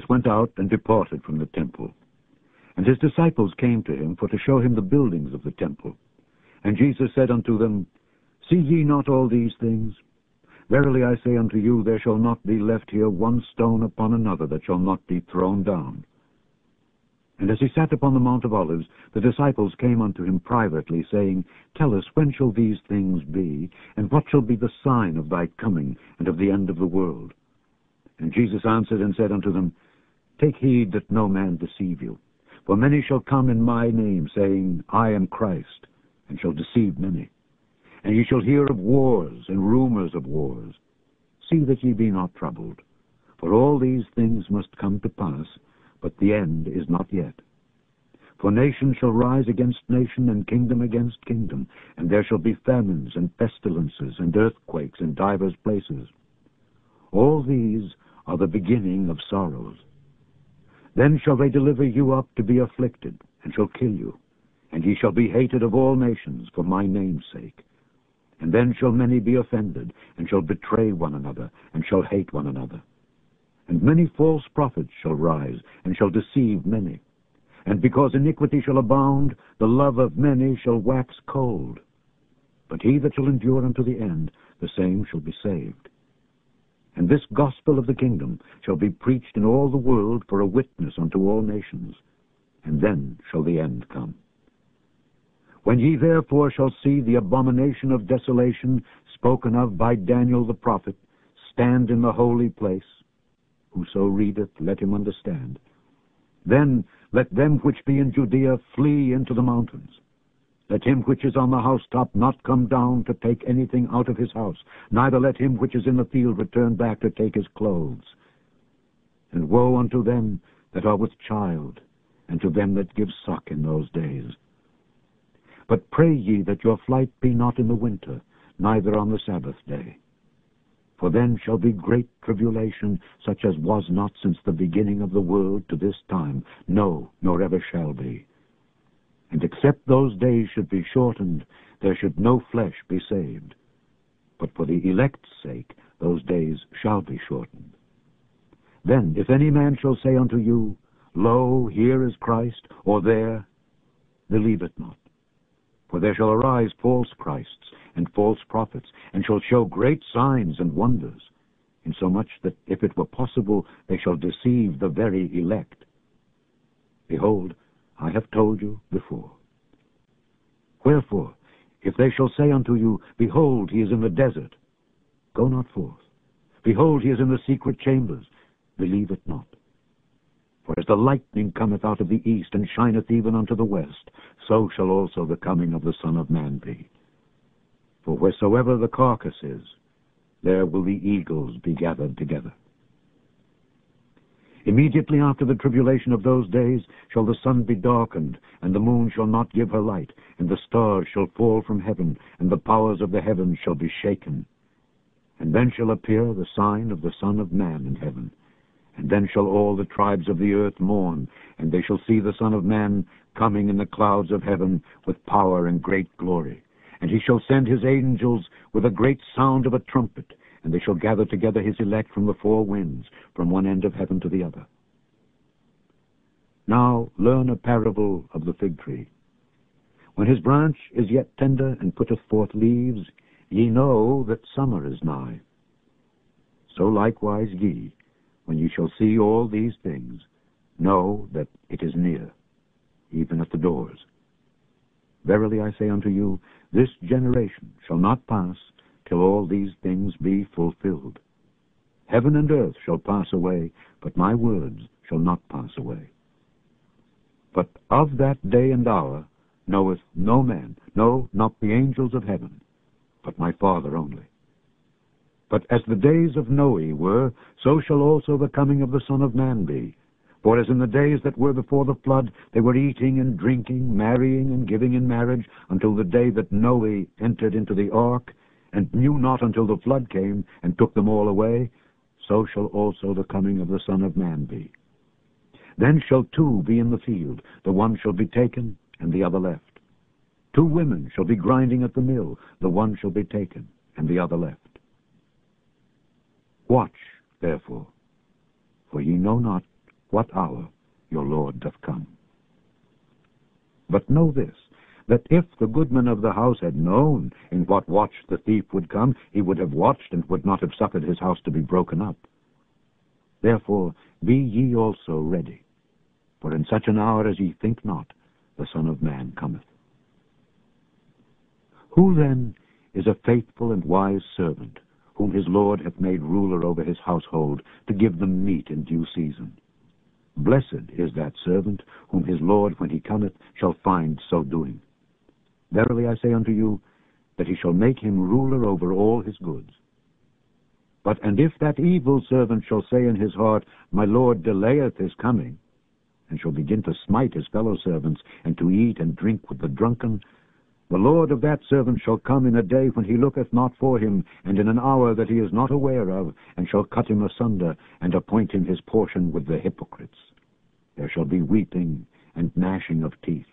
went out and departed from the temple. And his disciples came to him for to show him the buildings of the temple. And Jesus said unto them, See ye not all these things? Verily I say unto you, there shall not be left here one stone upon another that shall not be thrown down. And as he sat upon the Mount of Olives, the disciples came unto him privately, saying, Tell us, when shall these things be? And what shall be the sign of thy coming, and of the end of the world? And Jesus answered and said unto them, Take heed that no man deceive you. For many shall come in my name, saying, I am Christ, and shall deceive many. And ye shall hear of wars and rumors of wars. See that ye be not troubled. For all these things must come to pass, but the end is not yet. For nation shall rise against nation, and kingdom against kingdom, and there shall be famines and pestilences and earthquakes in divers places. All these are the beginning of sorrows. Then shall they deliver you up to be afflicted, and shall kill you, and ye shall be hated of all nations for my name's sake. And then shall many be offended, and shall betray one another, and shall hate one another. And many false prophets shall rise, and shall deceive many. And because iniquity shall abound, the love of many shall wax cold. But he that shall endure unto the end, the same shall be saved. And this gospel of the kingdom shall be preached in all the world for a witness unto all nations, and then shall the end come. When ye therefore shall see the abomination of desolation spoken of by Daniel the prophet stand in the holy place, whoso readeth, let him understand. Then let them which be in Judea flee into the mountains. Let him which is on the housetop not come down to take anything out of his house, neither let him which is in the field return back to take his clothes. And woe unto them that are with child, and to them that give suck in those days. But pray ye that your flight be not in the winter, neither on the Sabbath day. For then shall be great tribulation, such as was not since the beginning of the world to this time, no, nor ever shall be. And except those days should be shortened, there should no flesh be saved. But for the elect's sake those days shall be shortened. Then, if any man shall say unto you, Lo, here is Christ, or there, believe it not. For there shall arise false Christs and false prophets, and shall show great signs and wonders, insomuch that, if it were possible, they shall deceive the very elect. Behold, I have told you before. Wherefore, if they shall say unto you, Behold, he is in the desert, go not forth. Behold, he is in the secret chambers, believe it not. For as the lightning cometh out of the east, and shineth even unto the west, so shall also the coming of the Son of Man be. For wheresoever the carcass is, there will the eagles be gathered together. Immediately after the tribulation of those days shall the sun be darkened, and the moon shall not give her light, and the stars shall fall from heaven, and the powers of the heavens shall be shaken. And then shall appear the sign of the Son of Man in heaven. And then shall all the tribes of the earth mourn, and they shall see the Son of Man coming in the clouds of heaven with power and great glory. And he shall send his angels with a great sound of a trumpet, and they shall gather together his elect from the four winds, from one end of heaven to the other. Now learn a parable of the fig tree. When his branch is yet tender, and putteth forth leaves, ye know that summer is nigh. So likewise ye, when ye shall see all these things, know that it is near, even at the doors. Verily I say unto you, this generation shall not pass till all these things be fulfilled. Heaven and earth shall pass away, but my words shall not pass away. But of that day and hour knoweth no man, no, not the angels of heaven, but my Father only. But as the days of Noe were, so shall also the coming of the Son of Man be. For as in the days that were before the flood, they were eating and drinking, marrying and giving in marriage, until the day that Noe entered into the ark, and knew not until the flood came, and took them all away, so shall also the coming of the Son of Man be. Then shall two be in the field, the one shall be taken, and the other left. Two women shall be grinding at the mill, the one shall be taken, and the other left. Watch, therefore, for ye know not what hour your Lord doth come. But know this, that if the goodman of the house had known in what watch the thief would come, he would have watched, and would not have suffered his house to be broken up. Therefore be ye also ready, for in such an hour as ye think not, the Son of Man cometh. Who then is a faithful and wise servant, whom his Lord hath made ruler over his household, to give them meat in due season? Blessed is that servant, whom his Lord, when he cometh, shall find so doing. Verily I say unto you, that he shall make him ruler over all his goods. And if that evil servant shall say in his heart, My Lord delayeth his coming, and shall begin to smite his fellow servants, and to eat and drink with the drunken, the Lord of that servant shall come in a day when he looketh not for him, and in an hour that he is not aware of, and shall cut him asunder, and appoint him his portion with the hypocrites. There shall be weeping and gnashing of teeth.